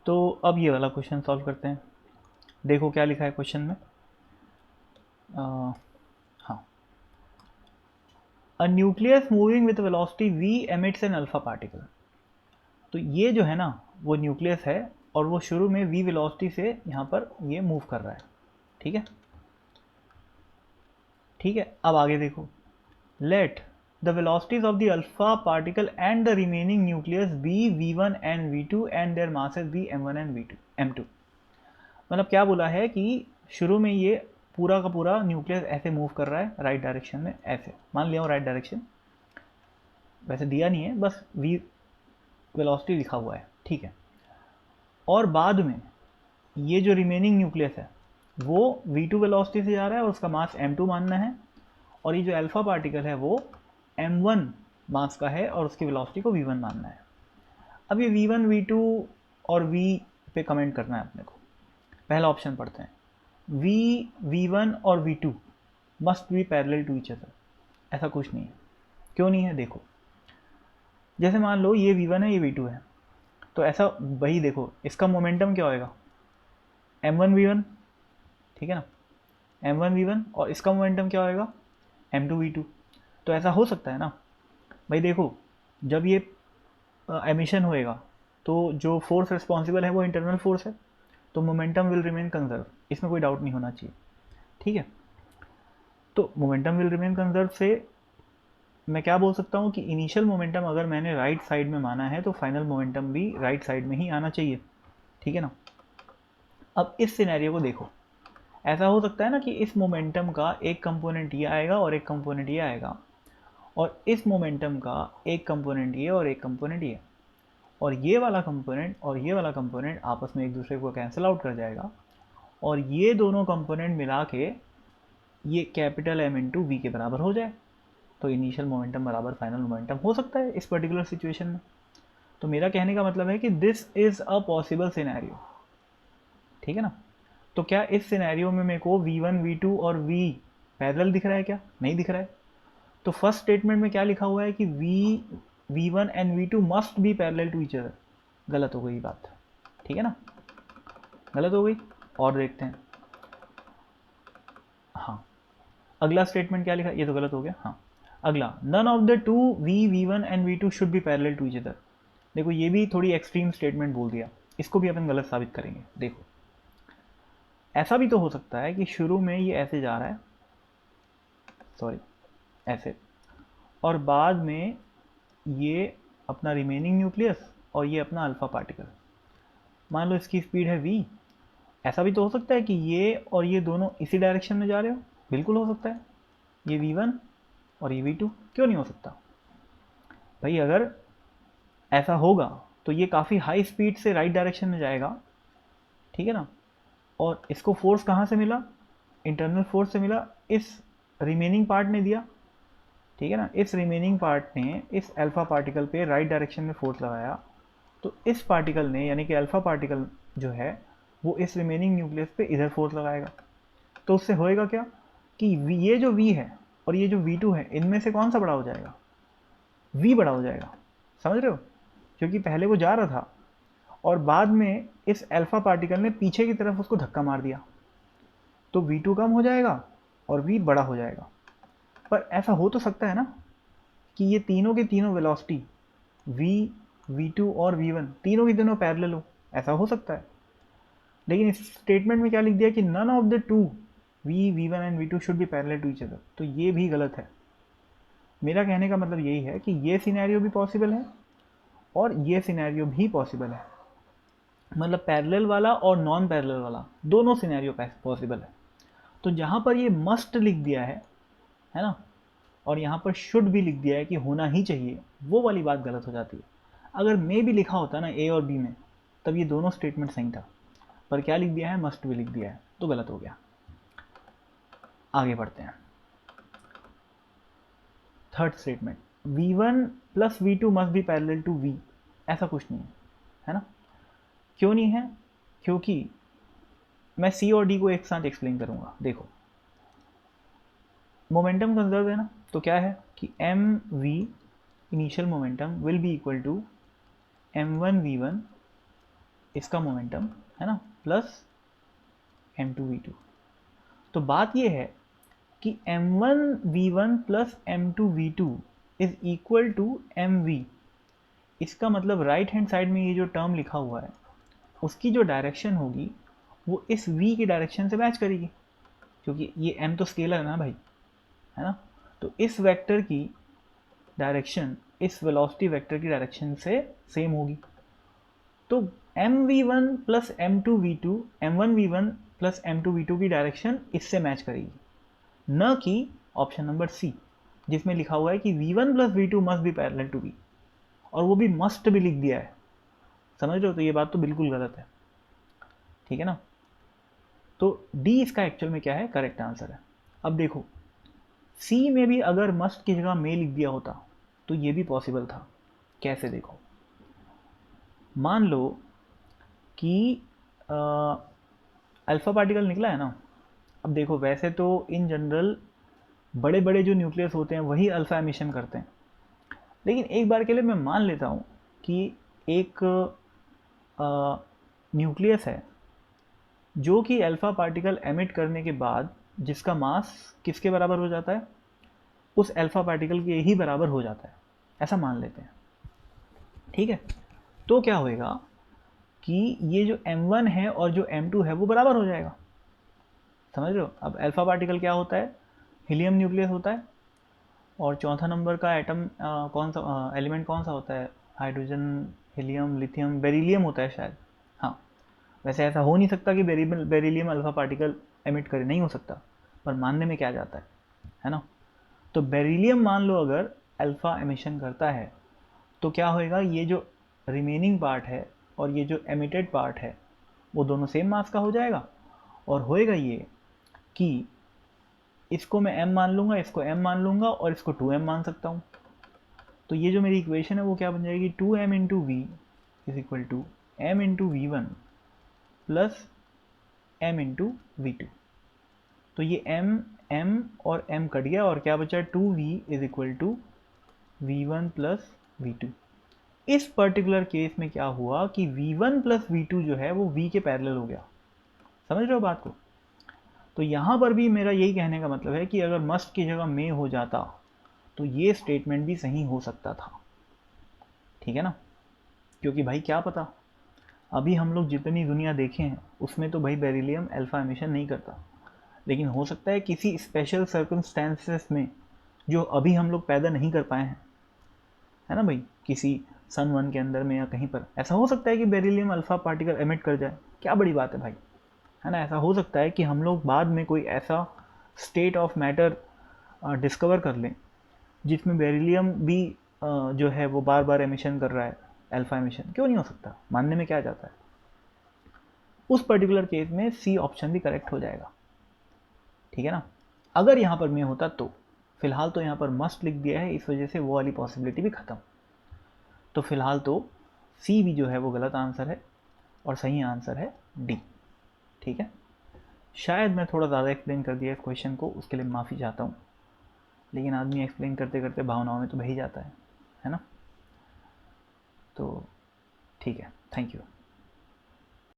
तो अब ये वाला क्वेश्चन सॉल्व करते हैं। देखो क्या लिखा है क्वेश्चन में। हाँ, a nucleus moving with velocity v emits an alpha particle. तो ये जो है ना, वो न्यूक्लियस है और वो शुरू में v वेलोसिटी से यहाँ पर ये मूव कर रहा है। ठीक है, ठीक है। अब आगे देखो, let the velocities of the alpha particle and the remaining nucleus be v1 and v2 and their masses be m1 and v2 m2। मतलब क्या बोला है कि शुरू में ये पूरा का पूरा न्यूक्लियस ऐसे मूव कर रहा है राइट डायरेक्शन में, ऐसे मान लिया राइट डायरेक्शन, वैसे दिया नहीं है, बस v वेलोसिटी लिखा हुआ है। ठीक है, और बाद में ये जो रिमेनिंग न्यूक्लियस है वो v2 वेलोसिटी से जा रहा है और उसका मास m2 मानना है, और ये जो अल्फा पार्टिकल है वो m1 मास का है और उसकी वेलोसिटी को v1 मानना है। अब ये v1 v2 और v पे कमेंट करना है अपने को। पहला ऑप्शन पढ़ते हैं, v1 और v2 must be parallel to each other. ऐसा कुछ नहीं है। क्यों नहीं है? देखो, जैसे मान लो ये v1 है, ये v2 है, तो ऐसा वही देखो, इसका मोमेंटम क्या होएगा, m1 v1, ठीक है ना, m1 v1, और इसका मोमेंटम क्या होएगा, m2 v2। तो ऐसा हो सकता है ना भाई। देखो, जब ये एमिशन होएगा तो जो फोर्स रिस्पॉन्सिबल है वो इंटरनल फोर्स है, तो मोमेंटम विल रिमेन कंजर्व, इसमें कोई डाउट नहीं होना चाहिए। ठीक है, तो मोमेंटम विल रिमेन कंजर्व से मैं क्या बोल सकता हूँ कि इनिशियल मोमेंटम अगर मैंने राइट साइड में माना है तो फाइनल मोमेंटम भी राइट साइड में ही आना चाहिए। ठीक है ना। अब इस सिनेरियो को देखो, ऐसा हो सकता है ना कि इस मोमेंटम का एक कंपोनेंट ये आएगा और एक कंपोनेंट ये आएगा, और इस मोमेंटम का एक कंपोनेंट ये और एक कंपोनेंट ये, और ये वाला कंपोनेंट और ये वाला कंपोनेंट आपस में एक दूसरे को कैंसिल आउट कर जाएगा, और ये दोनों कंपोनेंट मिला के ये कैपिटल M इंटू वी के बराबर हो जाए। तो इनिशियल मोमेंटम बराबर फाइनल मोमेंटम हो सकता है इस पर्टिकुलर सिचुएशन में। तो मेरा कहने का मतलब है कि this is a possible scenario. ठीक है ना। तो क्या इस सिनेरियो में मेरे को v1 v2 और v पैरेलल दिख रहा है? क्या नहीं दिख रहा है। तो फर्स्ट स्टेटमेंट में क्या लिखा हुआ है कि v1 and v2 must be parallel to each other. गलत हो गई बात। ठीक है ना, गलत हो गई। और देखते हैं, हाँ, अगला स्टेटमेंट क्या लिखा, ये तो गलत हो गया। हाँ, अगला, none of the two v1 and v2 should be parallel to each other. देखो, ये भी थोड़ी एक्सट्रीम स्टेटमेंट बोल दिया, इसको भी अपन गलत साबित करेंगे। देखो, ऐसा भी तो हो सकता है कि शुरू में ये ऐसे जा रहा है, सॉरी ऐसे, और बाद में ये अपना रिमेनिंग न्यूक्लियस और ये अपना अल्फा पार्टिकल, मान लो इसकी स्पीड है v। ऐसा भी तो हो सकता है कि ये और ये दोनों इसी डायरेक्शन में जा रहे हो, बिल्कुल हो सकता है। ये v1 और ये v2, क्यों नहीं हो सकता भाई? अगर ऐसा होगा तो ये काफ़ी हाई स्पीड से राइट डायरेक्शन में जाएगा। ठीक है ना, और इसको फोर्स कहाँ से मिला, इंटरनल फोर्स से मिला, इस रिमेनिंग पार्ट ने दिया। ठीक है ना, इस रिमेनिंग पार्ट ने इस अल्फा पार्टिकल पे राइट डायरेक्शन में फोर्स लगाया, तो इस पार्टिकल ने, यानी कि अल्फा पार्टिकल जो है, वो इस रिमेनिंग न्यूक्लियस पे इधर फोर्स लगाएगा। तो उससे होएगा क्या कि ये जो v है और ये जो v2 है, इनमें से कौन सा बड़ा हो जाएगा? v बड़ा हो जाएगा। समझ रहे हो? क्योंकि पहले वो जा रहा था और बाद में इस अल्फा पार्टिकल ने पीछे की तरफ उसको धक्का मार दिया, तो v2 कम हो जाएगा और v बड़ा हो जाएगा। पर ऐसा हो तो सकता है ना कि ये तीनों के तीनों वेलोसिटी v, v2 और v1 तीनों के तीनों पैरेलल हो। ऐसा हो सकता है, लेकिन इस स्टेटमेंट में क्या लिख दिया कि none of the two v1 and v2 should be parallel to each other. तो ये भी गलत है। मेरा कहने का मतलब यही है कि ये सिनेरियो भी पॉसिबल है और ये सिनेरियो भी पॉसिबल है। मतलब पैरेलल वाला और नॉन पैरेलल वाला दोनों सिनेरियो पॉसिबल है। तो जहाँ पर ये मस्ट लिख दिया है ना, और यहाँ पर शुड भी लिख दिया है कि होना ही चाहिए, वो वाली बात गलत हो जाती है। अगर मे भी लिखा होता ना ए और बी में, तब ये दोनों स्टेटमेंट सही था, पर क्या लिख दिया है, मस्ट भी लिख दिया है, तो गलत हो गया। आगे बढ़ते हैं। Third statement, v1 plus v2 must be parallel to v। ऐसा कुछ नहीं है ना। क्यों नहीं है? क्योंकि मैं c और d को एक साथ एक्सप्लेन करूंगा। देखो, मोमेंटम कंजर्व है ना, तो क्या है कि M V initial momentum will be equal to m1 v1 इसका मोमेंटम है ना प्लस m2v2। तो बात ये है कि m1v1 plus m2v2 is equal to mv। इसका मतलब राइट हैंड साइड में ये जो टर्म लिखा हुआ है उसकी जो डायरेक्शन होगी वो इस v की डायरेक्शन से मैच करेगी, क्योंकि ये m तो स्केलर है ना भाई, है ना। तो इस वेक्टर की डायरेक्शन इस वेलोसिटी वेक्टर की डायरेक्शन से सेम होगी। तो mv1 plus m2v2 m1v1 plus m2v2 की डायरेक्शन इससे मैच करेगी, न कि ऑप्शन नंबर सी जिसमें लिखा हुआ है कि v1 plus v2 must be parallel to v, और वो भी मस्ट भी लिख दिया है। समझ रहे हो? तो ये बात तो बिल्कुल गलत है, ठीक है ना। तो डी इसका एक्चुअल में क्या है, करेक्ट आंसर है। अब देखो सी में भी अगर मस्ट की जगह मे लिख दिया होता तो ये भी पॉसिबल था। कैसे? देखो मान लो कि अल्फा पार्टिकल निकला है ना। अब देखो वैसे तो इन जनरल बड़े बड़े जो न्यूक्लियस होते हैं वही अल्फा एमिशन करते हैं, लेकिन एक बार के लिए मैं मान लेता हूँ कि एक न्यूक्लियस है जो कि अल्फा पार्टिकल एमिट करने के बाद जिसका मास किसके बराबर हो जाता है, उस अल्फा पार्टिकल के ही बराबर हो जाता है, ऐसा मान लेते हैं, ठीक है। तो क्या होएगा कि ये जो m1 है और जो m2 है वो बराबर हो जाएगा। समझ रहे हो? अब अल्फा पार्टिकल क्या होता है, हीलियम न्यूक्लियस होता है, और चौथा नंबर का एटम कौन सा एलिमेंट कौन सा होता है, हाइड्रोजन, हीलियम, लिथियम, बेरिलियम होता है शायद। हाँ, वैसे ऐसा हो नहीं सकता कि बेरिलियम अल्फा पार्टिकल एमिट करे, नहीं हो सकता, पर मानने में क्या जाता है ना। तो बेरिलियम मान लो अगर अल्फा एमिशन करता है तो क्या होएगा, ये जो रिमेनिंग पार्ट है और ये जो एमिटेड पार्ट है वो दोनों सेम मास का हो जाएगा, और होएगा ये कि इसको मैं m मान लूँगा, इसको m मान लूँगा और इसको 2m मान सकता हूँ। तो ये जो मेरी इक्वेशन है वो क्या बन जाएगी, 2m into V is equal to m into V one plus m into V two. तो ये m और m कट गया और क्या बचा, 2v is equal to V one plus V two. इस पर्टिकुलर केस में क्या हुआ कि v1 प्लस v2 जो है वो v के पैरेलल हो गया। समझ रहे हो बात को? तो यहाँ पर भी मेरा यही कहने का मतलब है कि अगर मस्ट की जगह मे हो जाता तो ये स्टेटमेंट भी सही हो सकता था, ठीक है ना। क्योंकि भाई क्या पता, अभी हम लोग जितनी दुनिया देखे हैं उसमें तो भाई बेरिलियम अल्फा एमिशन नहीं करता, लेकिन हो सकता है किसी स्पेशल सर्कमस्टेंसेस में जो अभी हम लोग पैदा नहीं कर पाए हैं, है ना भाई, किसी सन 1 के अंदर में या कहीं पर ऐसा हो सकता है कि बेरिलियम अल्फा पार्टिकल एमिट कर जाए। क्या बड़ी बात है भाई, है ना। ऐसा हो सकता है कि हम लोग बाद में कोई ऐसा स्टेट ऑफ मैटर डिस्कवर कर लें जिसमें बेरिलियम भी जो है वो बार बार एमिशन कर रहा है, अल्फा एमिशन। क्यों नहीं हो सकता, मानने में क्या जाता है। उस पर्टिकुलर केस में सी ऑप्शन भी करेक्ट हो जाएगा, ठीक है ना। अगर यहाँ पर मैं होता तो फिलहाल तो यहाँ पर मस्ट लिख दिया है, इस वजह से वो वाली पॉसिबिलिटी भी खत्म। तो फिलहाल तो सी भी जो है वो गलत आंसर है और सही आंसर है डी, ठीक है। शायद मैं थोड़ा ज़्यादा एक्सप्लेन कर दिया इस क्वेश्चन को, उसके लिए माफ़ी चाहता हूँ, लेकिन आदमी एक्सप्लेन करते करते भावनाओं में तो बह ही जाता है ना। तो ठीक है, थैंक यू।